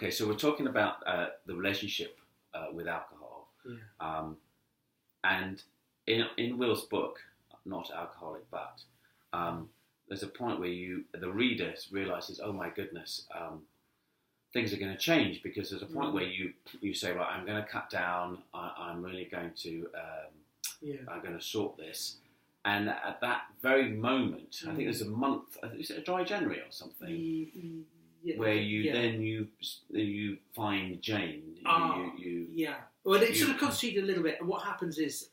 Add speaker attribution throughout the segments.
Speaker 1: Okay, so we're talking about the relationship with alcohol.
Speaker 2: Yeah.
Speaker 1: And in Will's book, Not Alcoholic But, there's a point where the reader realises, oh my goodness, things are going to change, because there's a point where you say, right, I'm going to cut down, I'm really going to, I'm going to sort this. And at that very moment, I think there's a month, is it a dry January or something? Where you find Jane.
Speaker 2: Yeah. Well, it sort of constituted a little bit. And what happens is,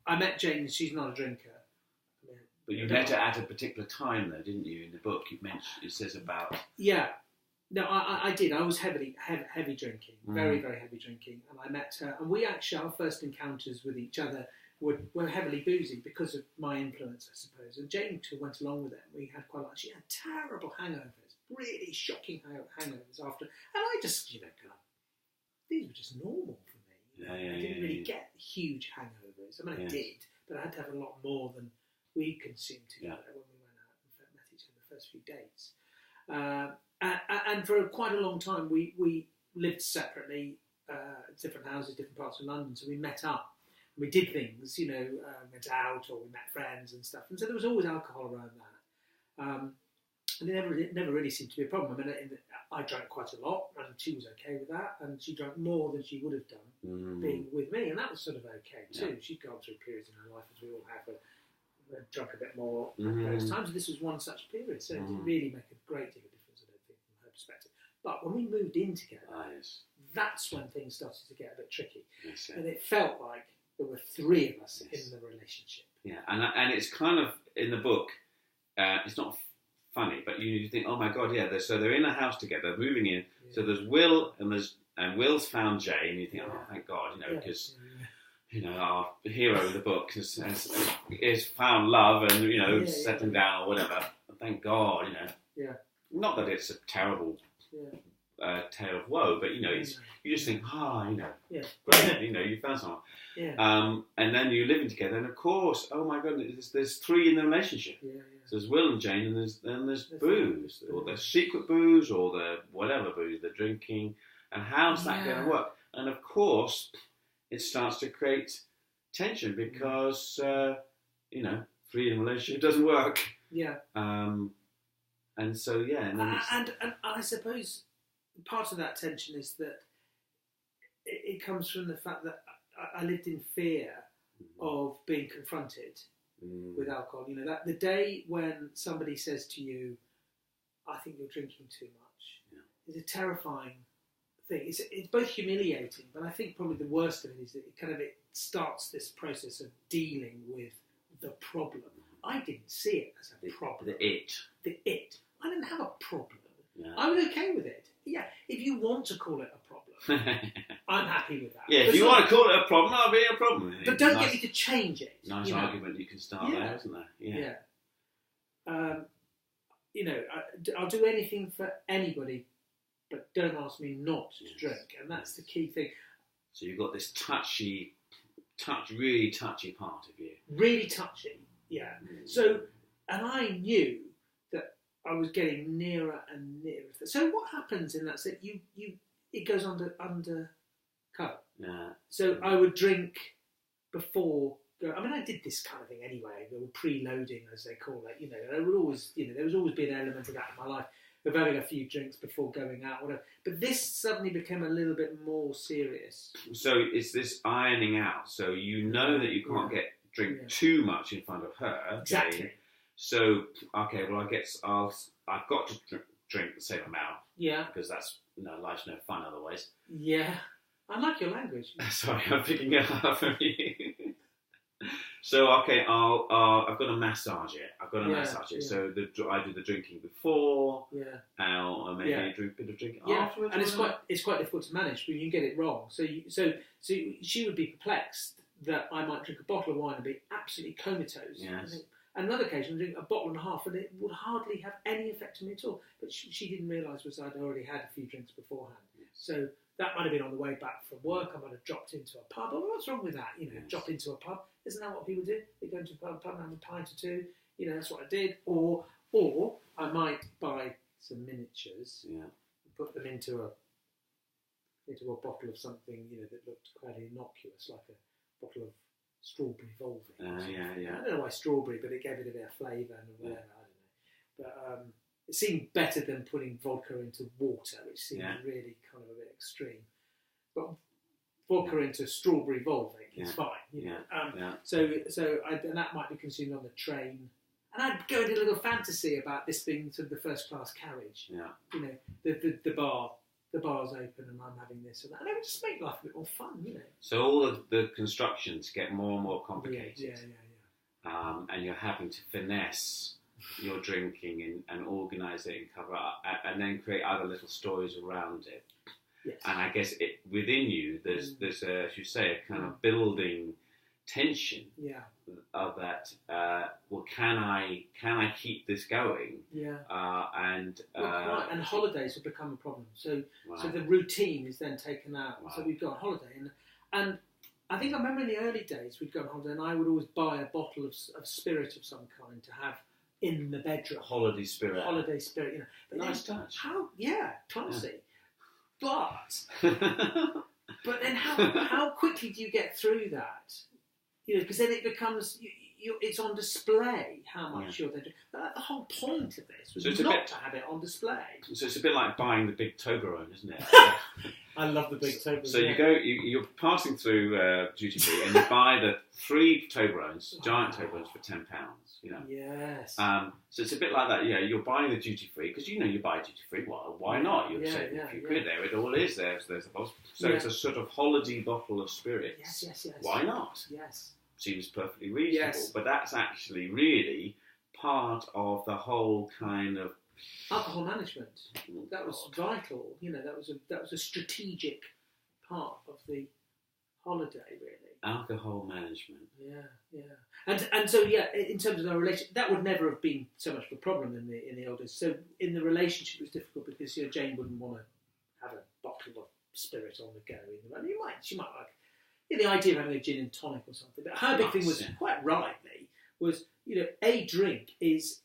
Speaker 2: I met Jane, and she's not a drinker.
Speaker 1: But you met her at a particular time, though, didn't you? In the book, you mentioned, it says about.
Speaker 2: Yeah. No, I did. I was heavy drinking, very, very heavy drinking, and I met her. And we actually, our first encounters with each other were heavily boozy because of my influence, I suppose. And Jane went along with it. We had quite a lot. She had terrible hangovers, really shocking hangovers after. And I just, these were just normal for me. I didn't really get huge hangovers. I mean, I did, but I had to have a lot more than we consumed together when we went out and met each other the first few dates. And for quite a long time, we lived separately, different houses, different parts of London. So we met up. We did things, went out, or we met friends and stuff. And so there was always alcohol around that. And it never really seemed to be a problem. I mean, I drank quite a lot, and she was okay with that. And she drank more than she would have done being with me, and that was sort of okay too. Yeah. She'd gone through periods in her life, as we all have, where drunk a bit more at those times. This was one such period, so it didn't really make a great deal of difference, I don't think, from her perspective. But when we moved in together, that's when things started to get a bit tricky. Yes, and it felt like there were three of us in the relationship. Yeah,
Speaker 1: and it's kind of, in the book, it's not funny, but you think, oh my God, so they're in a house together, moving in, so there's Will, and Will's found Jane, and you think, oh, thank God, because, our hero of the book is found love and, settling down or whatever, thank God, Not that it's a terrible tale of woe, but you just think, great, you found someone. And then you're living together, and of course, oh my goodness, there's three in the relationship. So there's Will and Jane, and there's booze, or there's secret booze, or the whatever booze they're drinking, and how's that going to work? And of course, it starts to create tension because three in a relationship doesn't work. And so
Speaker 2: and I suppose part of that tension is that it comes from the fact that I lived in fear of being confronted with alcohol. That the day when somebody says to you, I think you're drinking too much, is a terrifying thing. It's both humiliating, but I think probably the worst of it is that it starts this process of dealing with the problem. I didn't see it as a problem. The it. I didn't have a problem. I was okay with it. Yeah, if you want to call it a problem, I'm happy with that.
Speaker 1: Yeah, if you want to call it a problem, I'll be a problem.
Speaker 2: But don't get me to change it.
Speaker 1: Nice argument you can start there, isn't there?
Speaker 2: I'll do anything for anybody, but don't ask me not to drink, and that's the key thing.
Speaker 1: So you've got this really touchy part of you.
Speaker 2: Really touchy, yeah. So, and I knew that I was getting nearer and nearer. So what happens in that set? It goes under cover. Yeah. So I would drink before. I mean, I did this kind of thing anyway. The preloading, as they call it. There would always, there was always be an element of that in my life of having a few drinks before going out, whatever. But this suddenly became a little bit more serious.
Speaker 1: So it's this ironing out. So that you can't drink too much in front of her.
Speaker 2: Exactly.
Speaker 1: Okay? So well, I guess I've got to drink the same amount. Yeah. Because that's life's no fun otherwise.
Speaker 2: Yeah. I like your language.
Speaker 1: Sorry, I'm picking it up from you. So I've got to massage it.
Speaker 2: Yeah.
Speaker 1: So I do the drinking before. Yeah. And maybe a bit of drinking afterwards.
Speaker 2: And it's quite difficult to manage when you get it wrong. So she would be perplexed that I might drink a bottle of wine and be absolutely comatose. Yes. And another occasion, I drink a bottle and a half, and it would hardly have any effect on me at all. But she didn't realise was I'd already had a few drinks beforehand. Yes. So that might have been on the way back from work. I might have dropped into a pub. Oh, what's wrong with that? Drop into a pub. Isn't that what people do? They go into a pub and have a pint or two. That's what I did. Or I might buy some miniatures, and put them into into a bottle of something, that looked quite innocuous, like a bottle of strawberry Volvic.
Speaker 1: Yeah.
Speaker 2: I don't know why strawberry, but it gave it a bit of flavour and whatever. I don't know, but it seemed better than putting vodka into water, which seemed really kind of a bit extreme. But vodka into strawberry Volvic is fine. So and that might be consumed on the train. And I'd go into a little fantasy about this being sort of the first class carriage.
Speaker 1: Yeah.
Speaker 2: The bar's open and I'm having this and that. And it would just make life a bit more fun,
Speaker 1: So all of the constructions get more and more complicated.
Speaker 2: Yeah.
Speaker 1: And you're having to finesse your drinking and organise it and cover up and then create other little stories around it.
Speaker 2: Yes.
Speaker 1: And I guess within you, there's as you say, a kind of building tension of that. Well, can I keep this going?
Speaker 2: Yeah.
Speaker 1: And
Speaker 2: holidays have become a problem. So the routine is then taken out. Wow. So we'd go on holiday, and I think I remember in the early days we'd go on holiday, and I would always buy a bottle of spirit of some kind to have in the bedroom.
Speaker 1: Holiday spirit.
Speaker 2: But
Speaker 1: nice touch.
Speaker 2: Classy. But then how quickly do you get through that? Because then it becomes it's on display how much you're there. The whole point of this was to have it on display.
Speaker 1: So it's a bit like buying the big Toblerone, isn't it?
Speaker 2: I love the big Toblerone.
Speaker 1: So you're passing through duty free and you buy the 3 Toblerones, giant Toblerones for £10.
Speaker 2: Yes.
Speaker 1: So it's a bit like that. Yeah, you're buying the duty free because you buy duty free. Well, why not? You're saving a few quid there. It all is there. So there's a bottle. So it's a sort of holiday bottle of spirits.
Speaker 2: Yes.
Speaker 1: Why not?
Speaker 2: Yes.
Speaker 1: Seems perfectly reasonable.
Speaker 2: Yes.
Speaker 1: But that's actually really part of the whole kind of
Speaker 2: alcohol management. That was vital. That was a strategic part of the holiday, really.
Speaker 1: Alcohol management.
Speaker 2: Yeah. And so in terms of the relationship, that would never have been so much of a problem in the old days. So in the relationship, it was difficult because Jane wouldn't want to have a bottle of spirit on the go. She might like the idea of having a gin and tonic or something. But her big thing was quite rightly was a drink is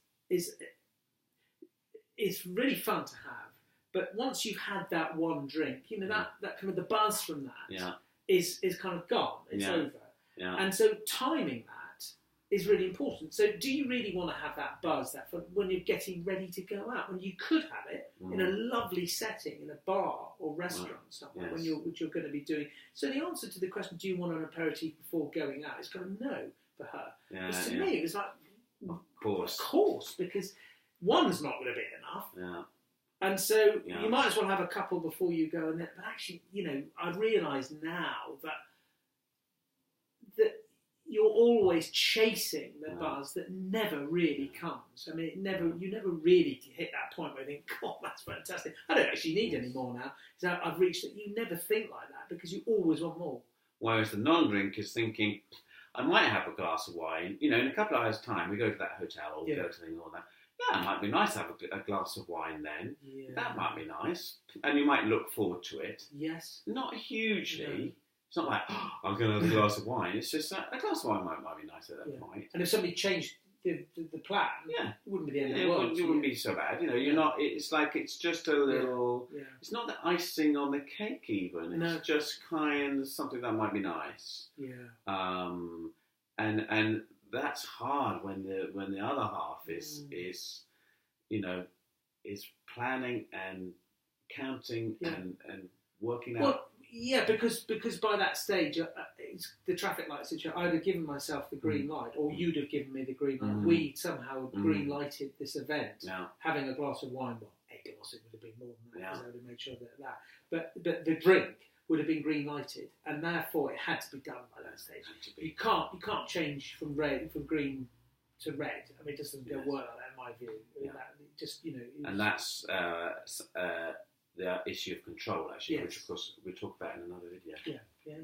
Speaker 2: really fun to have, but once you've had that one drink, that kind of the buzz from that is kind of gone. It's over. Yeah. And so timing that is really important. So do you really want to have that buzz that when you're getting ready to go out, when you could have it in a lovely setting, in a bar or restaurant somewhere, which you're going to be doing. So the answer to the question, do you want an aperitif before going out, is kind of no for her. Because to me, it was like, of course, because one's not going to be enough.
Speaker 1: Yeah.
Speaker 2: And so you might as well have a couple before you go. But actually, I've realised now that you're always chasing the buzz that never really comes. I mean, you never really hit that point where you think, God, that's fantastic. I don't actually need any more now. So I've reached that. You never think like that because you always want more.
Speaker 1: Whereas the non-drink is thinking, I might have a glass of wine. In a couple of hours' time, we go to that hotel or we go to something or that. Yeah, it might be nice to have a glass of wine then. Yeah. That might be nice. And you might look forward to it.
Speaker 2: Yes.
Speaker 1: Not hugely. No. It's not like, I'm going to have a glass of wine. It's just a glass of wine might be nice at that point.
Speaker 2: And if somebody changed the plan, it wouldn't be the end of the world.
Speaker 1: It wouldn't be so bad. You're not, it's like, it's just a little, it's not the icing on the cake even. It's just kind of something that might be nice.
Speaker 2: Yeah.
Speaker 1: And that's hard when the other half is planning and counting and working out.
Speaker 2: Well, yeah, because by that stage, it's the traffic light situation. I'd have given myself the green light, or you'd have given me the green light. We somehow green lighted this event, having a glass of wine. Well, a glass, it would have been more than that, because I would have made sure that. But the drink would have been green lighted, and therefore it had to be done by that stage. You can't change from green to red. I mean, it doesn't go well like that in my view.
Speaker 1: Yeah. And that's the issue of control, actually, which of course we talk about in another video.
Speaker 2: Yeah.